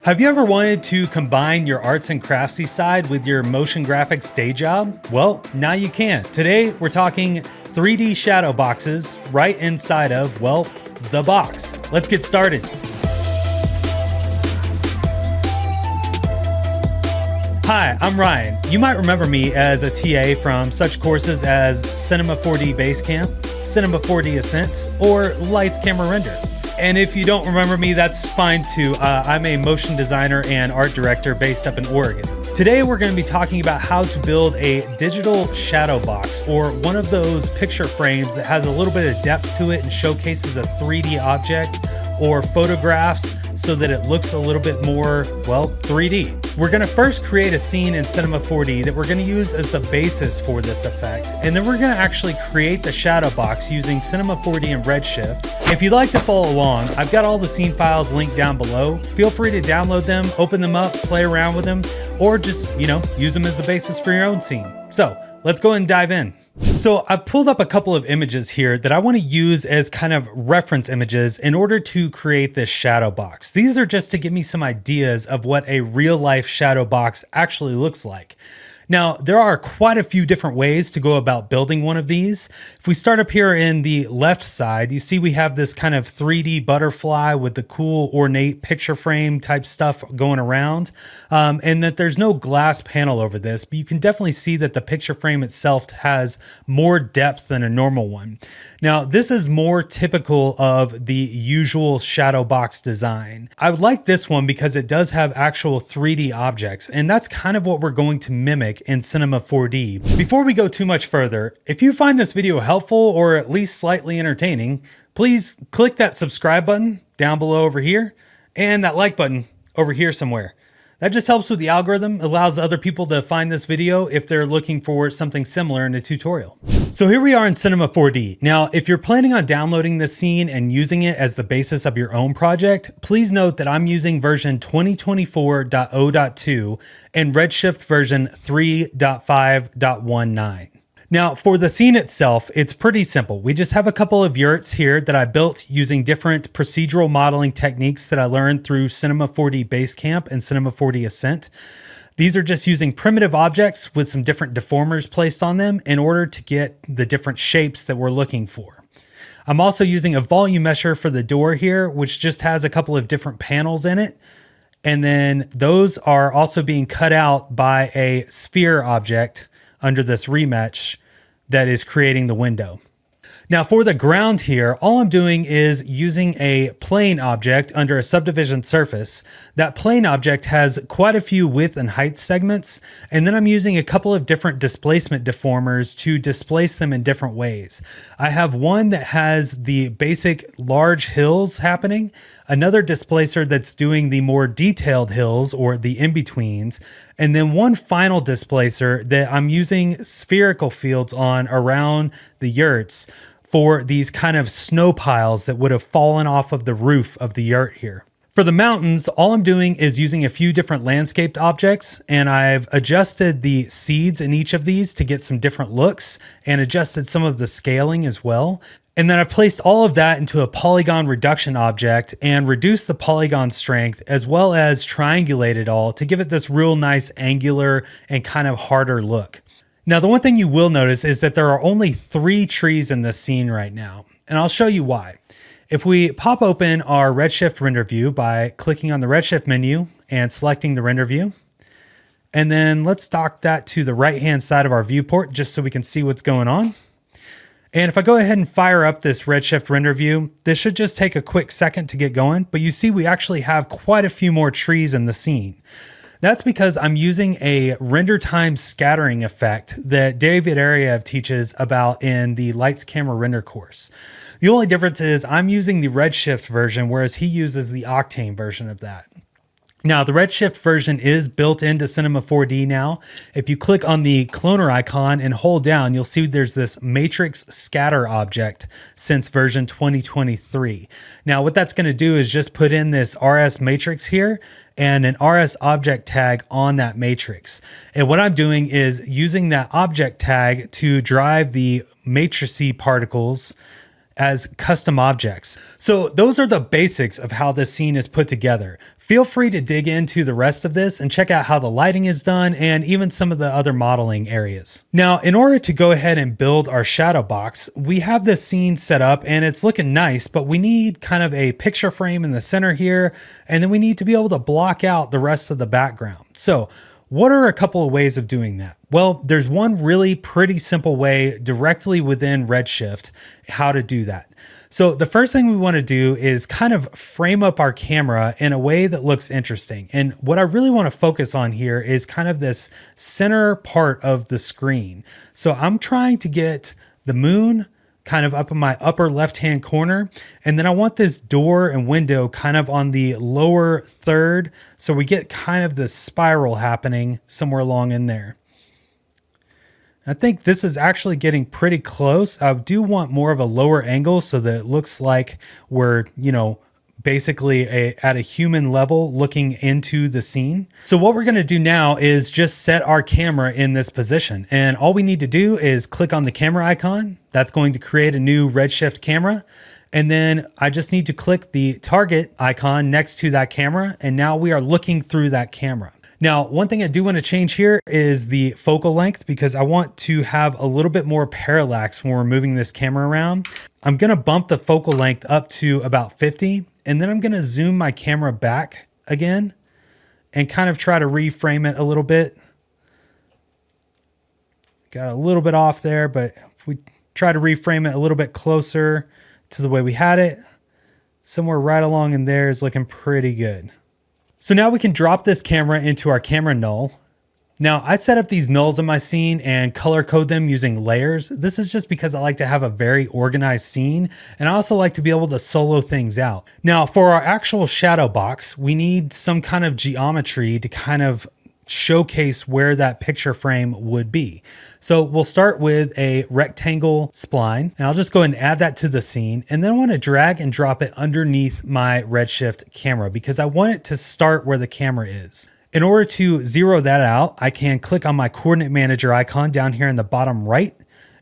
Have you ever wanted to combine your arts and craftsy side with your motion graphics day job? Well, now you can. Today, we're talking 3D shadow boxes right inside of, well, the box. Let's get started. Hi, I'm Ryan. You might remember me as a TA from such courses as Cinema 4D Basecamp, Cinema 4D Ascent, or Lights Camera Render. And if you don't remember me, that's fine too. I'm a motion designer and art director based up in Oregon. Today, we're going to be talking about how to build a digital shadow box, or one of those picture frames that has a little bit of depth to it and showcases a 3D object or photographs so that it looks a little bit more, well, 3D. We're gonna first create a scene in Cinema 4D that we're gonna use as the basis for this effect. And then we're gonna actually create the shadow box using Cinema 4D and Redshift. If you'd like to follow along, I've got all the scene files linked down below. Feel free to download them, open them up, play around with them, or just, use them as the basis for your own scene. So let's go ahead and dive in. So I've pulled up a couple of images here that I want to use as kind of reference images in order to create this shadow box. These are just to give me some ideas of what a real life shadow box actually looks like. Now, there are quite a few different ways to go about building one of these. If we start up here in the left side, you see we have this kind of 3D butterfly with the cool ornate picture frame type stuff going around, and that there's no glass panel over this, but you can definitely see that the picture frame itself has more depth than a normal one. Now, this is more typical of the usual shadow box design. I would like this one because it does have actual 3D objects, and that's kind of what we're going to mimic in Cinema 4D. Before we go too much further, if you find this video helpful or at least slightly entertaining, please click that subscribe button down below over here and that like button over here somewhere. That just helps with the algorithm, allows other people to find this video if they're looking for something similar in a tutorial. So here we are in Cinema 4D. Now, if you're planning on downloading this scene and using it as the basis of your own project, please note that I'm using version 2024.0.2 and Redshift version 3.5.19. Now, for the scene itself, it's pretty simple. We just have a couple of yurts here that I built using different procedural modeling techniques that I learned through Cinema 4D Basecamp and Cinema 4D Ascent. These are just using primitive objects with some different deformers placed on them in order to get the different shapes that we're looking for. I'm also using a volume mesher for the door here, which just has a couple of different panels in it. And then those are also being cut out by a sphere object under this remesh that is creating the window. Now for the ground here, all I'm doing is using a plane object under a subdivision surface. That plane object has quite a few width and height segments, and then I'm using a couple of different displacement deformers to displace them in different ways. I have one that has the basic large hills happening, another displacer that's doing the more detailed hills or the in-betweens, and then one final displacer that I'm using spherical fields on around the yurts for these kind of snow piles that would have fallen off of the roof of the yurt here. For the mountains, all I'm doing is using a few different landscaped objects, and I've adjusted the seeds in each of these to get some different looks and adjusted some of the scaling as well. And then I've placed all of that into a polygon reduction object and reduced the polygon strength as well as triangulate it all to give it this real nice angular and kind of harder look. Now, the one thing you will notice is that there are only 3 trees in this scene right now, and I'll show you why. If we pop open our Redshift render view by clicking on the Redshift menu and selecting the render view, and then let's dock that to the right-hand side of our viewport just so we can see what's going on. And if I go ahead and fire up this Redshift render view, this should just take a quick second to get going, but you see we actually have quite a few more trees in the scene. That's because I'm using a render time scattering effect that David Ariev teaches about in the Lights Camera Render course. The only difference is I'm using the Redshift version, whereas he uses the Octane version of that. Now, the Redshift version is built into Cinema 4D now. If you click on the cloner icon and hold down, you'll see there's this matrix scatter object since version 2023. Now, what that's going to do is just put in this RS matrix here and an RS object tag on that matrix. And what I'm doing is using that object tag to drive the matricity particles as custom objects. So those are the basics of how this scene is put together. Feel free to dig into the rest of this and check out how the lighting is done and even some of the other modeling areas. Now, in order to go ahead and build our shadow box, we have this scene set up and it's looking nice, but we need kind of a picture frame in the center here, and then we need to be able to block out the rest of the background. So what are a couple of ways of doing that? Well, there's one really pretty simple way directly within Redshift how to do that. So the first thing we want to do is kind of frame up our camera in a way that looks interesting. And what I really want to focus on here is kind of this center part of the screen. So I'm trying to get the moon kind of up in my upper left-hand corner. And then I want this door and window kind of on the lower third. So we get kind of this spiral happening somewhere along in there. I think this is actually getting pretty close. I do want more of a lower angle so that it looks like we're, basically at a human level looking into the scene. So what we're going to do now is just set our camera in this position. And all we need to do is click on the camera icon. That's going to create a new Redshift camera. And then I just need to click the target icon next to that camera. And now we are looking through that camera. Now, one thing I do want to change here is the focal length, because I want to have a little bit more parallax when we're moving this camera around. I'm going to bump the focal length up to about 50, and then I'm going to zoom my camera back again and kind of try to reframe it a little bit. Got a little bit off there, but if we try to reframe it a little bit closer to the way we had it, somewhere right along in there is looking pretty good. So now we can drop this camera into our camera null. Now I set up these nulls in my scene and color code them using layers. This is just because I like to have a very organized scene, and I also like to be able to solo things out. Now for our actual shadow box, we need some kind of geometry to kind of showcase where that picture frame would be. So we'll start with a rectangle spline, and I'll just go ahead and add that to the scene. And then I want to drag and drop it underneath my Redshift camera because I want it to start where the camera is. In order to zero that out, I can click on my coordinate manager icon down here in the bottom right,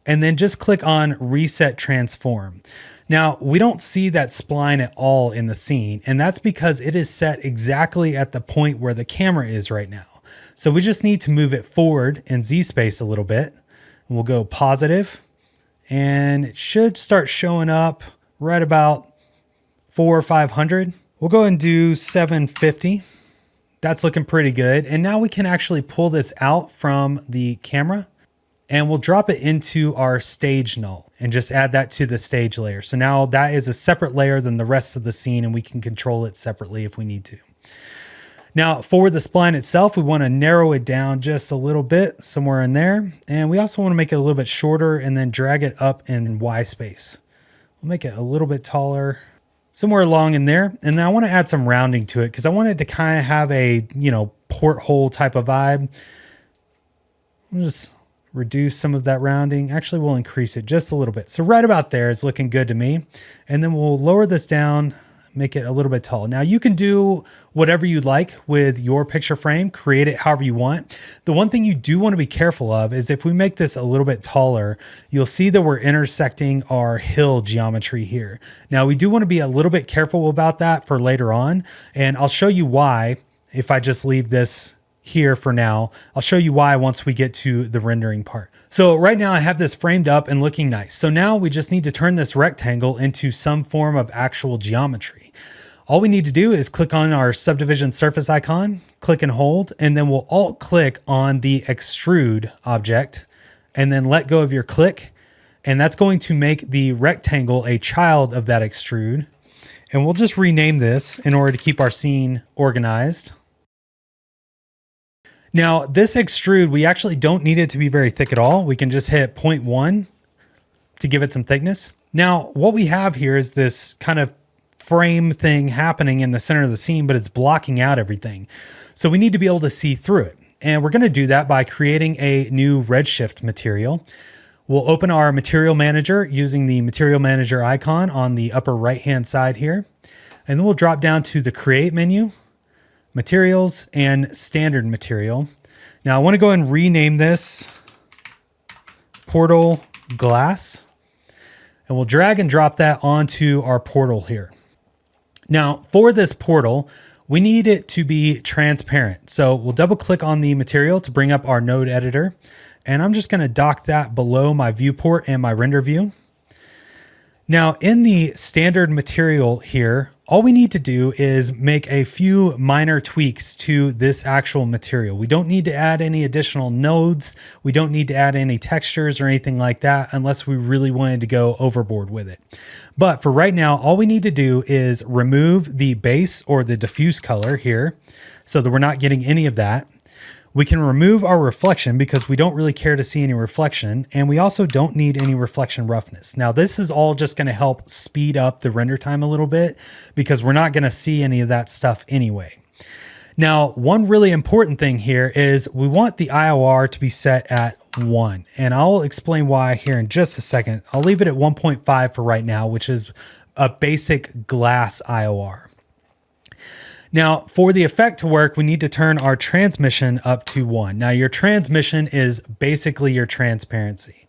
and then just click on reset transform. Now, we don't see that spline at all in the scene, and that's because it is set exactly at the point where the camera is right now. So we just need to move it forward in Z space a little bit. We'll go positive, and it should start showing up right about 400 or 500. We'll go and do 750. That's looking pretty good. And now we can actually pull this out from the camera, and we'll drop it into our stage null and just add that to the stage layer. So now that is a separate layer than the rest of the scene, and we can control it separately if we need to. Now for the spline itself, we want to narrow it down just a little bit somewhere in there. And we also want to make it a little bit shorter and then drag it up in Y space. We'll make it a little bit taller somewhere along in there. And then I want to add some rounding to it because I want it to kind of have a, porthole type of vibe. We'll just reduce some of that rounding. Actually, we'll increase it just a little bit. So right about there is looking good to me. And then we'll lower this down, make it a little bit tall. Now you can do whatever you'd like with your picture frame, create it however you want. The one thing you do want to be careful of is if we make this a little bit taller, you'll see that we're intersecting our hill geometry here. Now we do want to be a little bit careful about that for later on. And I'll show you why if I just leave this here for now. I'll show you why once we get to the rendering part. So right now I have this framed up and looking nice. So now we just need to turn this rectangle into some form of actual geometry. All we need to do is click on our subdivision surface icon, click and hold, and then we'll alt click on the extrude object and then let go of your click. And that's going to make the rectangle a child of that extrude. And we'll just rename this in order to keep our scene organized. Now this extrude, we actually don't need it to be very thick at all. We can just hit 0.1 to give it some thickness. Now what we have here is this kind of frame thing happening in the center of the scene, but it's blocking out everything. So we need to be able to see through it. And we're going to do that by creating a new Redshift material. We'll open our material manager using the material manager icon on the upper right-hand side here. And then we'll drop down to the create menu, materials, and standard material. Now I want to go and rename this portal glass. And we'll drag and drop that onto our portal here. Now for this portal, we need it to be transparent. So we'll double click on the material to bring up our node editor. And I'm just going to dock that below my viewport and my render view. Now in the standard material here, all we need to do is make a few minor tweaks to this actual material. We don't need to add any additional nodes. We don't need to add any textures or anything like that unless we really wanted to go overboard with it. But for right now, all we need to do is remove the base or the diffuse color here so that we're not getting any of that. We can remove our reflection because we don't really care to see any reflection, and we also don't need any reflection roughness. Now this is all just going to help speed up the render time a little bit because we're not going to see any of that stuff anyway. Now, one really important thing here is we want the IOR to be set at 1, and I'll explain why here in just a second. I'll leave it at 1.5 for right now, which is a basic glass IOR. Now, for the effect to work, we need to turn our transmission up to 1. Now, your transmission is basically your transparency.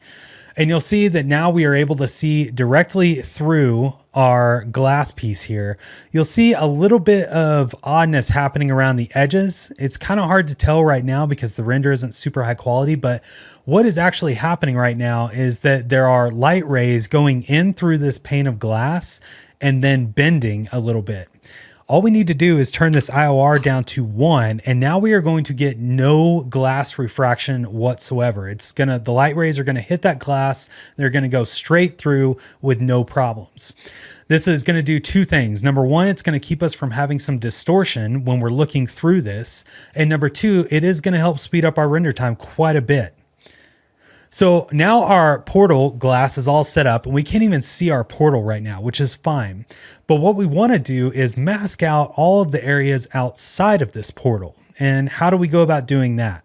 And you'll see that now we are able to see directly through our glass piece here. You'll see a little bit of oddness happening around the edges. It's kind of hard to tell right now because the render isn't super high quality, but what is actually happening right now is that there are light rays going in through this pane of glass and then bending a little bit. All we need to do is turn this IOR down to 1, and now we are going to get no glass refraction whatsoever. The light rays are gonna hit that glass. They're gonna go straight through with no problems. This is gonna do two things. Number one, it's gonna keep us from having some distortion when we're looking through this. And number two, it is gonna help speed up our render time quite a bit. So now our portal glass is all set up and we can't even see our portal right now, which is fine. But what we want to do is mask out all of the areas outside of this portal. And how do we go about doing that?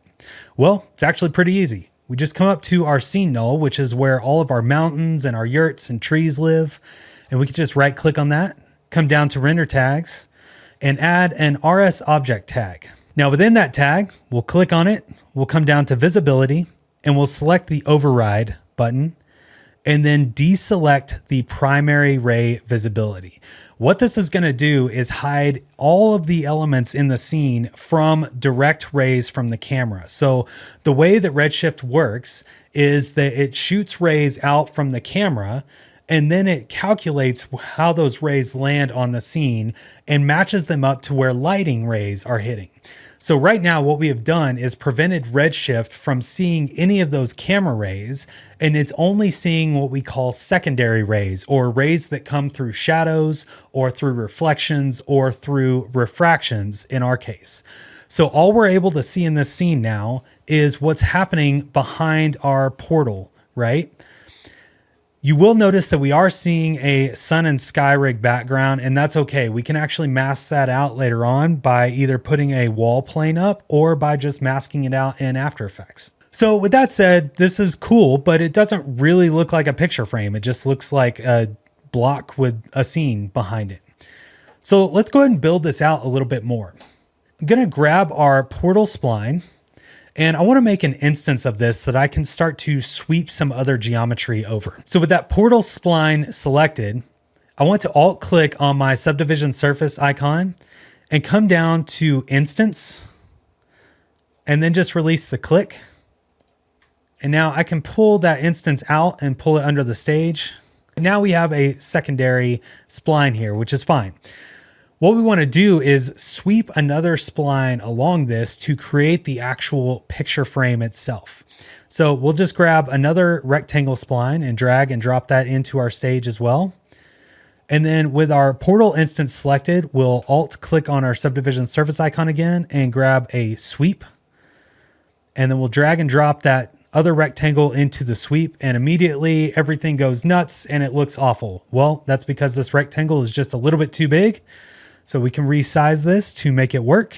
Well, it's actually pretty easy. We just come up to our scene null, which is where all of our mountains and our yurts and trees live. And we can just right click on that, come down to render tags and add an RS object tag. Now within that tag, we'll click on it. We'll come down to visibility, and we'll select the override button and then deselect the primary ray visibility. What this is going to do is hide all of the elements in the scene from direct rays from the camera. So the way that Redshift works is that it shoots rays out from the camera and then it calculates how those rays land on the scene and matches them up to where lighting rays are hitting. So right now what we have done is prevented Redshift from seeing any of those camera rays, and it's only seeing what we call secondary rays, or rays that come through shadows or through reflections or through refractions in our case. So all we're able to see in this scene now is what's happening behind our portal, right? You will notice that we are seeing a sun and sky rig background, and that's okay. We can actually mask that out later on by either putting a wall plane up or by just masking it out in After Effects. So with that said, this is cool, but it doesn't really look like a picture frame. It just looks like a block with a scene behind it. So let's go ahead and build this out a little bit more. I'm gonna grab our portal spline, and I want to make an instance of this so that I can start to sweep some other geometry over. So with that portal spline selected, I want to alt click on my subdivision surface icon and come down to instance and then just release the click. And now I can pull that instance out and pull it under the stage. And now we have a secondary spline here, which is fine. What we want to do is sweep another spline along this to create the actual picture frame itself. So we'll just grab another rectangle spline and drag and drop that into our stage as well. And then with our portal instance selected, we'll alt click on our subdivision surface icon again and grab a sweep. And then we'll drag and drop that other rectangle into the sweep, and immediately everything goes nuts and it looks awful. Well, that's because this rectangle is just a little bit too big. So we can resize this to make it work.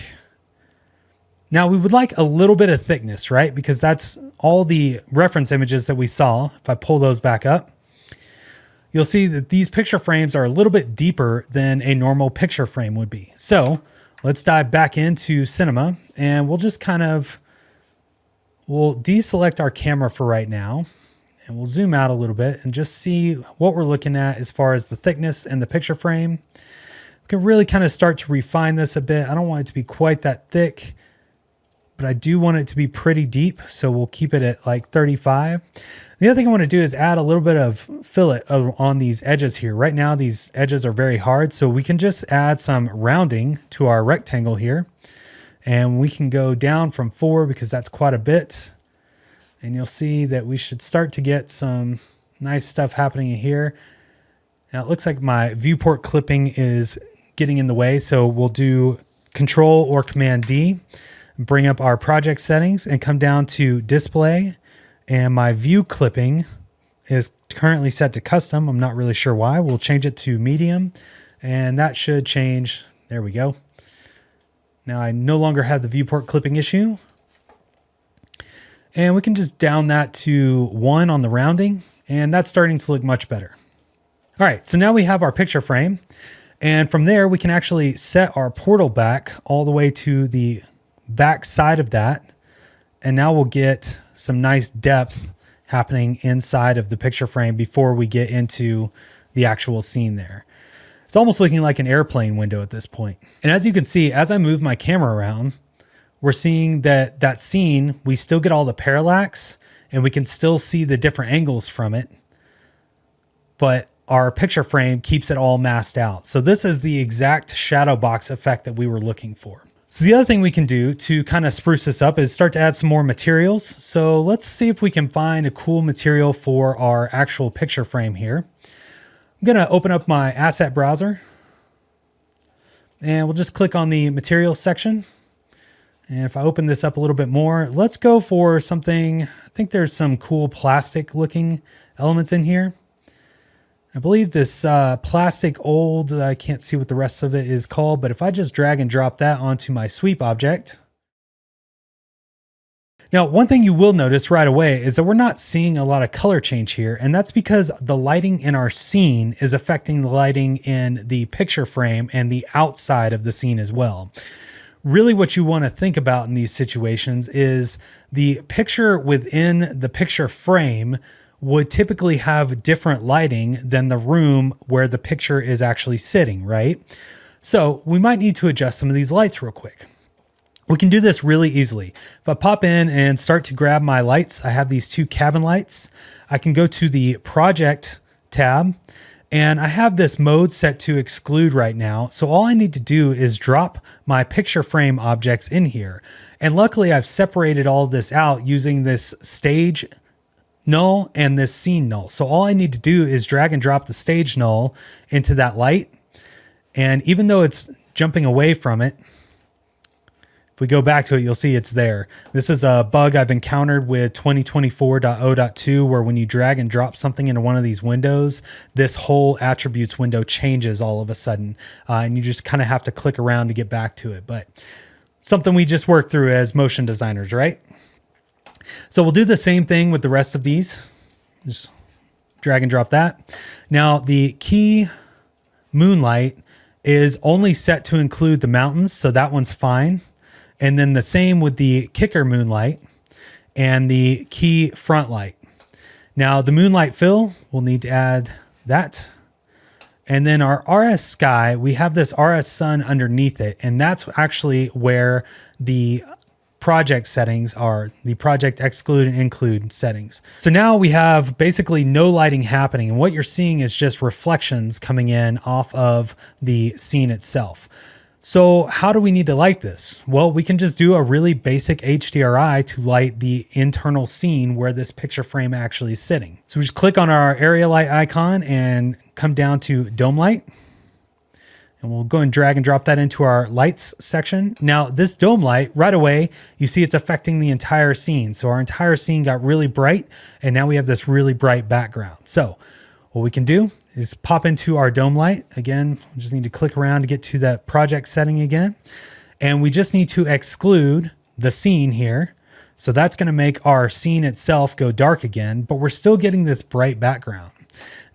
Now we would like a little bit of thickness, right? Because that's all the reference images that we saw. If I pull those back up, you'll see that these picture frames are a little bit deeper than a normal picture frame would be. So let's dive back into Cinema, and we'll just we'll deselect our camera for right now. And we'll zoom out a little bit and just see what we're looking at as far as the thickness and the picture frame. We can really kind of start to refine this a bit. I don't want it to be quite that thick, but I do want it to be pretty deep. So we'll keep it at like 35. The other thing I want to do is add a little bit of fillet on these edges here. Right now, these edges are very hard. So we can just add some rounding to our rectangle here. And we can go down from 4 because that's quite a bit. And you'll see that we should start to get some nice stuff happening in here. Now it looks like my viewport clipping is getting in the way. So we'll do Control or Command D, bring up our project settings and come down to display. And my view clipping is currently set to custom. I'm not really sure why. We'll change it to medium and that should change. There we go. Now I no longer have the viewport clipping issue. And we can just down that to 1 on the rounding, and that's starting to look much better. All right, so now we have our picture frame, and from there we can actually set our portal back all the way to the back side of that, and now we'll get some nice depth happening inside of the picture frame before we get into the actual scene there. It's almost looking like an airplane window at this point. And as you can see, as I move my camera around, we're seeing that that scene, we still get all the parallax and we can still see the different angles from it, but our picture frame keeps it all masked out. So this is the exact shadow box effect that we were looking for. So the other thing we can do to kind of spruce this up is start to add some more materials. So let's see if we can find a cool material for our actual picture frame here. I'm going to open up my asset browser and we'll just click on the materials section. And if I open this up a little bit more, let's go for something. I think there's some cool plastic looking elements in here. I believe this plastic old, I can't see what the rest of it is called, but if I just drag and drop that onto my sweep object. Now, one thing you will notice right away is that we're not seeing a lot of color change here. And that's because the lighting in our scene is affecting the lighting in the picture frame and the outside of the scene as well. Really what you want to think about in these situations is the picture within the picture frame would typically have different lighting than the room where the picture is actually sitting, right? So we might need to adjust some of these lights real quick. We can do this really easily. If I pop in and start to grab my lights, I have these 2 cabin lights. I can go to the project tab and I have this mode set to exclude right now. So all I need to do is drop my picture frame objects in here. And luckily I've separated all this out using this stage null and this scene null. So all I need to do is drag and drop the stage null into that light. And even though it's jumping away from it, if we go back to it, you'll see it's there. This is a bug I've encountered with 2024.0.2 where when you drag and drop something into one of these windows, this whole attributes window changes all of a sudden. And you just kind of have to click around to get back to it. But something we just work through as motion designers, right? So we'll do the same thing with the rest of these. Just drag and drop that. Now the key moonlight is only set to include the mountains. So that one's fine. And then the same with the kicker moonlight and the key front light. Now the moonlight fill, we'll need to add that. And then our RS sky, we have this RS sun underneath it. And that's actually where the project settings are, the project exclude and include settings. So now we have basically no lighting happening. And what you're seeing is just reflections coming in off of the scene itself. So how do we need to light this? Well, we can just do a really basic HDRI to light the internal scene where this picture frame actually is sitting. So we just click on our area light icon and come down to dome light. And we'll go and drag and drop that into our lights section. Now this dome light right away, you see it's affecting the entire scene. So our entire scene got really bright and now we have this really bright background. So what we can do is pop into our dome light. Again, we just need to click around to get to that project setting again. And we just need to exclude the scene here. So that's going to make our scene itself go dark again, but we're still getting this bright background.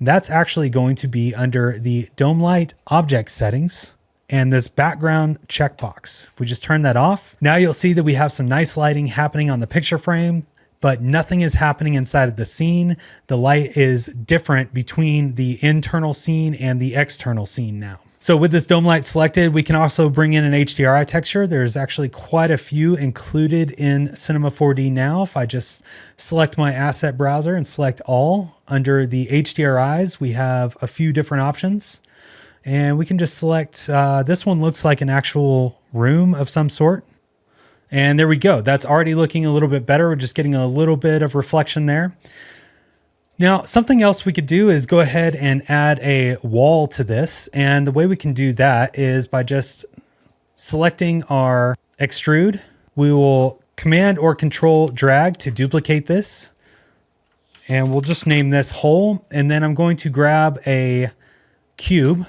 That's actually going to be under the dome light object settings and this background checkbox. If we just turn that off, now you'll see that we have some nice lighting happening on the picture frame. but nothing is happening inside of the scene. The light is different between the internal scene and the external scene now. So with this dome light selected, we can also bring in an HDRI texture. There's actually quite a few included in Cinema 4D now. If I just select my asset browser and select all, under the HDRIs, we have a few different options. And we can just select, this one looks like an actual room of some sort. And there we go. That's already looking a little bit better. We're just getting a little bit of reflection there. Now, something else we could do is go ahead and add a wall to this. And the way we can do that is by just selecting our extrude. We will Command or Control drag to duplicate this. And we'll just name this hole. And then I'm going to grab a cube.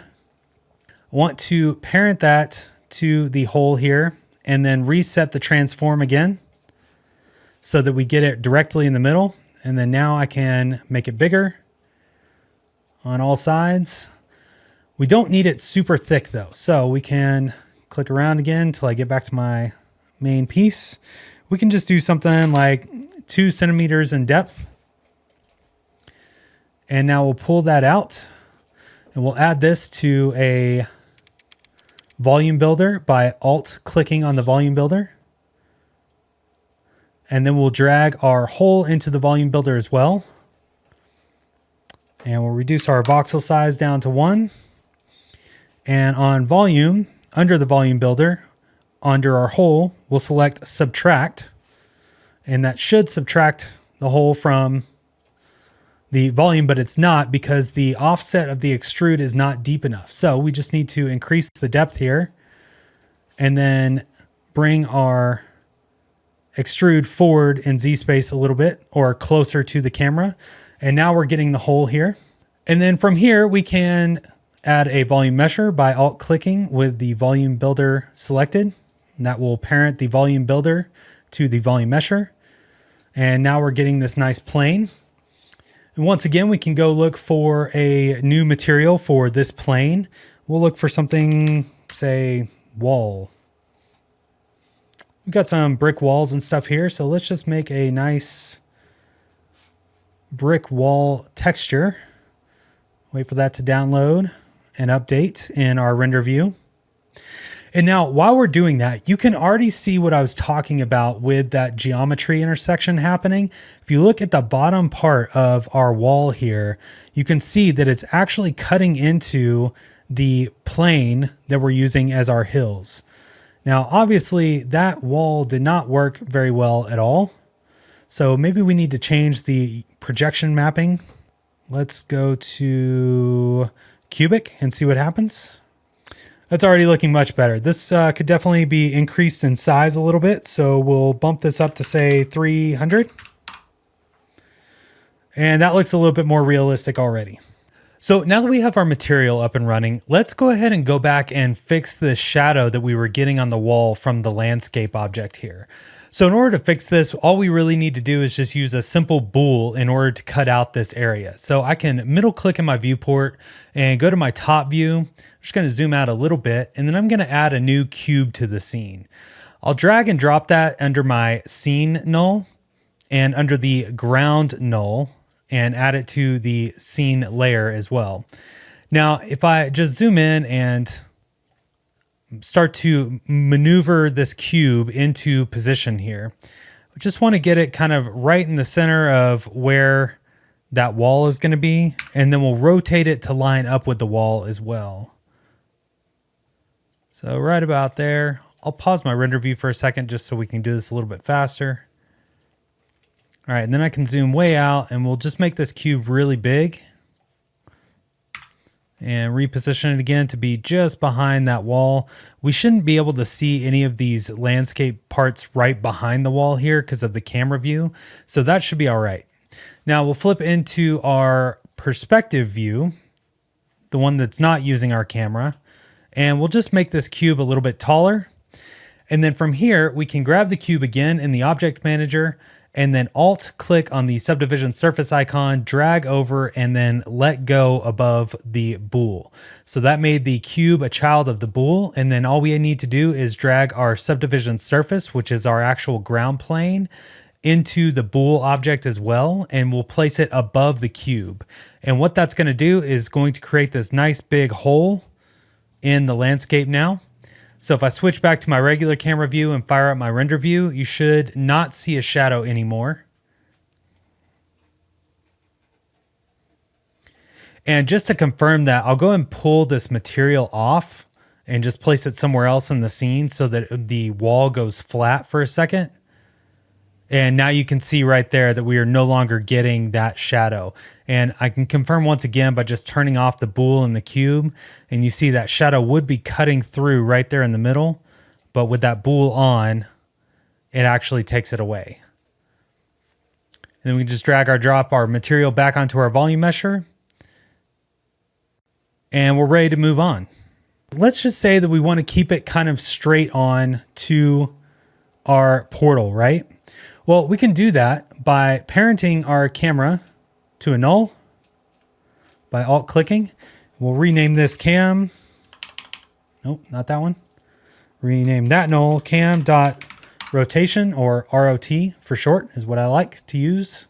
I want to parent that to the hole here and then reset the transform again so that we get it directly in the middle. And then now I can make it bigger on all sides. We don't need it super thick though. So we can click around again until I get back to my main piece. We can just do something like 2 centimeters in depth. And now we'll pull that out and we'll add this to a volume builder by alt clicking on the volume builder. And then we'll drag our hole into the volume builder as well. And we'll reduce our voxel size down to 1. And on volume, under the volume builder, under our hole, we'll select subtract. And that should subtract the hole from the volume, but it's not because the offset of the extrude is not deep enough. So we just need to increase the depth here and then bring our extrude forward in Z space a little bit or closer to the camera. And now we're getting the hole here. And then from here, we can add a volume mesher by alt clicking with the volume builder selected. And that will parent the volume builder to the volume mesher. And now we're getting this nice plane. And once again, we can go look for a new material for this plane. We'll look for something, say, wall. We've got some brick walls and stuff here, so let's just make a nice brick wall texture. Wait for that to download and update in our render view. And now while we're doing that, you can already see what I was talking about with that geometry intersection happening. If you look at the bottom part of our wall here, you can see that it's actually cutting into the plane that we're using as our hills. Now, obviously that wall did not work very well at all. So maybe we need to change the projection mapping. Let's go to cubic and see what happens. That's already looking much better. This could definitely be increased in size a little bit. So we'll bump this up to say 300. And that looks a little bit more realistic already. So now that we have our material up and running, let's go ahead and go back and fix the shadow that we were getting on the wall from the landscape object here. So in order to fix this, all we really need to do is just use a simple bool in order to cut out this area. So I can middle click in my viewport and go to my top view. I'm just going to zoom out a little bit, and then I'm going to add a new cube to the scene. I'll drag and drop that under my scene null and under the ground null, and add it to the scene layer as well. Now, if I just zoom in and start to maneuver this cube into position here, I just want to get it kind of right in the center of where that wall is going to be, and then we'll rotate it to line up with the wall as well. So right about there. I'll pause my render view for a second just so we can do this a little bit faster. All right, and then I can zoom way out and we'll just make this cube really big and reposition it again to be just behind that wall. We shouldn't be able to see any of these landscape parts right behind the wall here because of the camera view. So that should be all right. Now we'll flip into our perspective view, the one that's not using our camera, and we'll just make this cube a little bit taller. And then from here, we can grab the cube again in the object manager and then alt click on the subdivision surface icon, drag over, and then let go above the bool. So that made the cube a child of the bool. And then all we need to do is drag our subdivision surface, which is our actual ground plane, into the bool object as well, and we'll place it above the cube. And what that's going to do is going to create this nice big hole in the landscape now. So if I switch back to my regular camera view and fire up my render view, you should not see a shadow anymore. And just to confirm that, I'll go and pull this material off and just place it somewhere else in the scene so that the wall goes flat for a second. And now you can see right there that we are no longer getting that shadow. And I can confirm once again by just turning off the bool and the cube. And you see that shadow would be cutting through right there in the middle. But with that bool on, it actually takes it away. And then we can just drop our material back onto our volume mesher. And we're ready to move on. Let's just say that we want to keep it kind of straight on to our portal, right? Well, we can do that by parenting our camera to a null by alt-clicking. We'll rename this cam. Nope, not that one. Rename that null cam.rotation, or ROT for short is what I like to use.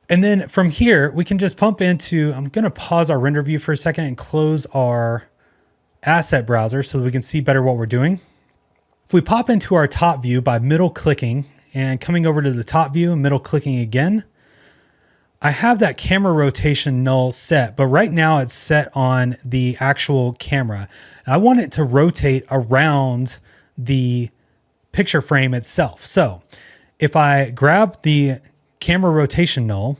And then from here, we can just pump into, I'm going to pause our render view for a second and close our asset browser so that we can see better what we're doing. If we pop into our top view by middle clicking and coming over to the top view and middle clicking again, I have that camera rotation null set, but right now it's set on the actual camera. I want it to rotate around the picture frame itself. So if I grab the camera rotation null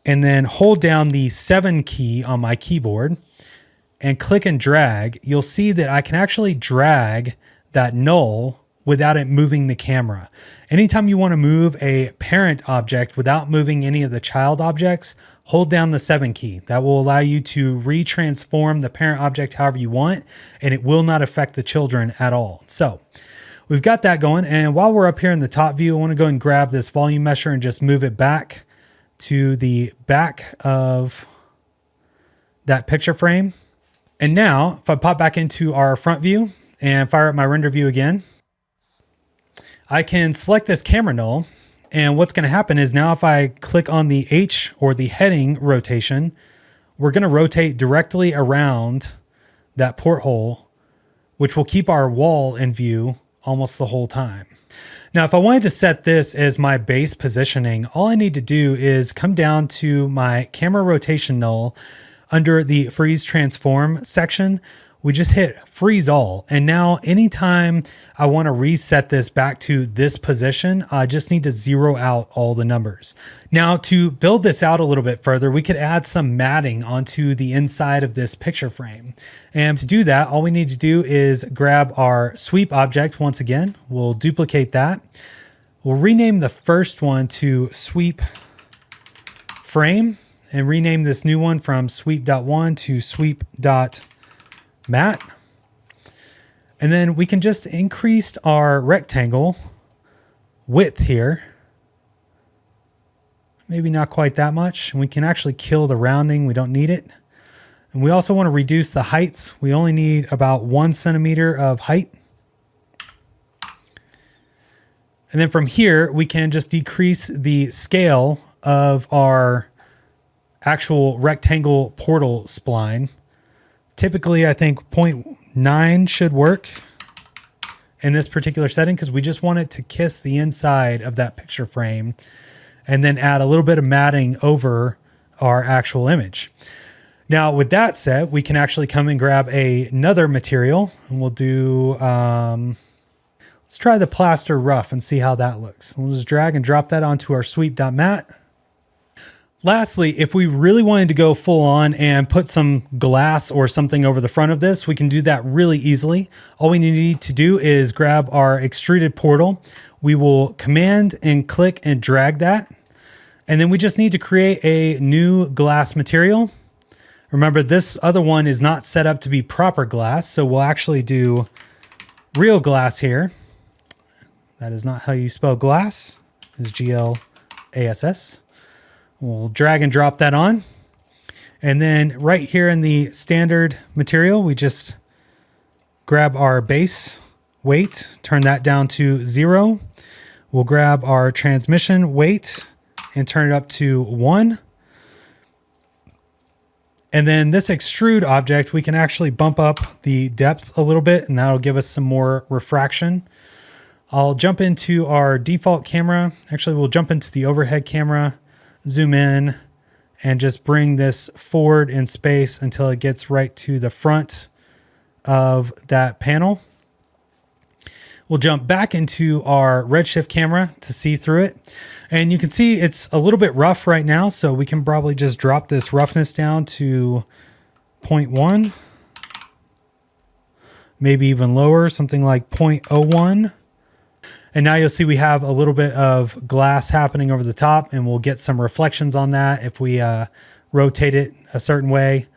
and then hold down the 7 key on my keyboard and click and drag, you'll see that I can actually drag that null without it moving the camera. Anytime you want to move a parent object without moving any of the child objects, hold down the 7 key. That will allow you to retransform the parent object however you want, and it will not affect the children at all. So we've got that going. And while we're up here in the top view, I want to go and grab this volume mesher and just move it back to the back of that picture frame. And now if I pop back into our front view and fire up my render view again, I can select this camera null. And what's going to happen is now if I click on the H or the heading rotation, we're going to rotate directly around that porthole, which will keep our wall in view almost the whole time. Now, if I wanted to set this as my base positioning, all I need to do is come down to my camera rotation null under the freeze transform section. We just hit freeze all. And now anytime I want to reset this back to this position, I just need to zero out all the numbers. Now to build this out a little bit further, we could add some matting onto the inside of this picture frame. And to do that, all we need to do is grab our sweep object once again. We'll duplicate that. We'll rename the first one to sweep frame and rename this new one from sweep.1 to sweep.matte. And then we can just increase our rectangle width here. Maybe not quite that much. And we can actually kill the rounding. We don't need it. And we also want to reduce the height. We only need about 1 centimeter of height. And then from here, we can just decrease the scale of our actual rectangle portal spline. Typically, I think 0.9 should work in this particular setting because we just want it to kiss the inside of that picture frame and then add a little bit of matting over our actual image. Now, with that said, we can actually come and grab another material and we'll do, let's try the plaster rough and see how that looks. We'll just drag and drop that onto our sweep.matte. Lastly, if we really wanted to go full on and put some glass or something over the front of this, we can do that really easily. All we need to do is grab our extruded portal. We will command and click and drag that. And then we just need to create a new glass material. Remember, this other one is not set up to be proper glass, so we'll actually do real glass here. That is not how you spell glass. It's G-L-A-S-S. We'll drag and drop that on. And then right here in the standard material, we just grab our base weight, turn that down to 0. We'll grab our transmission weight and turn it up to 1. And then this extrude object, we can actually bump up the depth a little bit, and that'll give us some more refraction. I'll jump into our default camera. Actually, we'll jump into the overhead camera, zoom in, and just bring this forward in space until it gets right to the front of that panel. We'll jump back into our redshift camera to see through it. And you can see it's a little bit rough right now, so we can probably just drop this roughness down to 0.1, maybe even lower, something like 0.01. And now you'll see we have a little bit of glass happening over the top, and we'll get some reflections on that if we rotate it a certain way.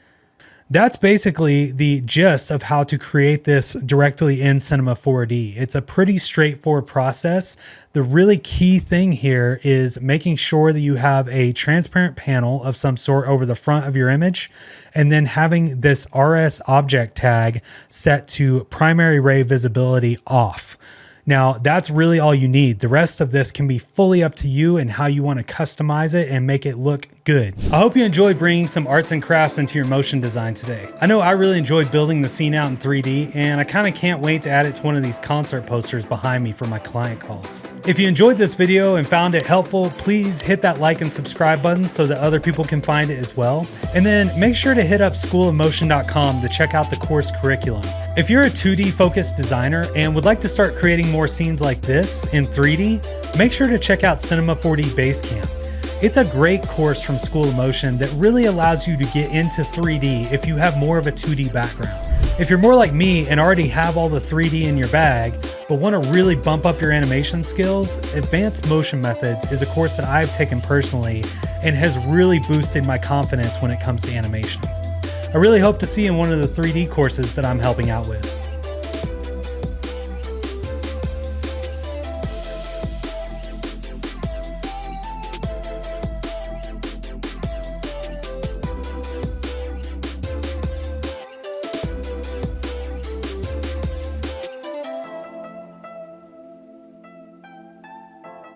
That's basically the gist of how to create this directly in Cinema 4D. It's a pretty straightforward process. The really key thing here is making sure that you have a transparent panel of some sort over the front of your image, and then having this RS object tag set to primary ray visibility off. Now, that's really all you need. The rest of this can be fully up to you and how you want to customize it and make it look good. I hope you enjoyed bringing some arts and crafts into your motion design today. I know I really enjoyed building the scene out in 3D, and I kind of can't wait to add it to one of these concert posters behind me for my client calls. If you enjoyed this video and found it helpful, please hit that like and subscribe button so that other people can find it as well. And then make sure to hit up schoolofmotion.com to check out the course curriculum. If you're a 2D focused designer and would like to start creating more scenes like this in 3D, make sure to check out Cinema 4D Basecamp. It's a great course from School of Motion that really allows you to get into 3D if you have more of a 2D background. If you're more like me and already have all the 3D in your bag, but want to really bump up your animation skills, Advanced Motion Methods is a course that I've taken personally and has really boosted my confidence when it comes to animation. I really hope to see you in one of the 3D courses that I'm helping out with.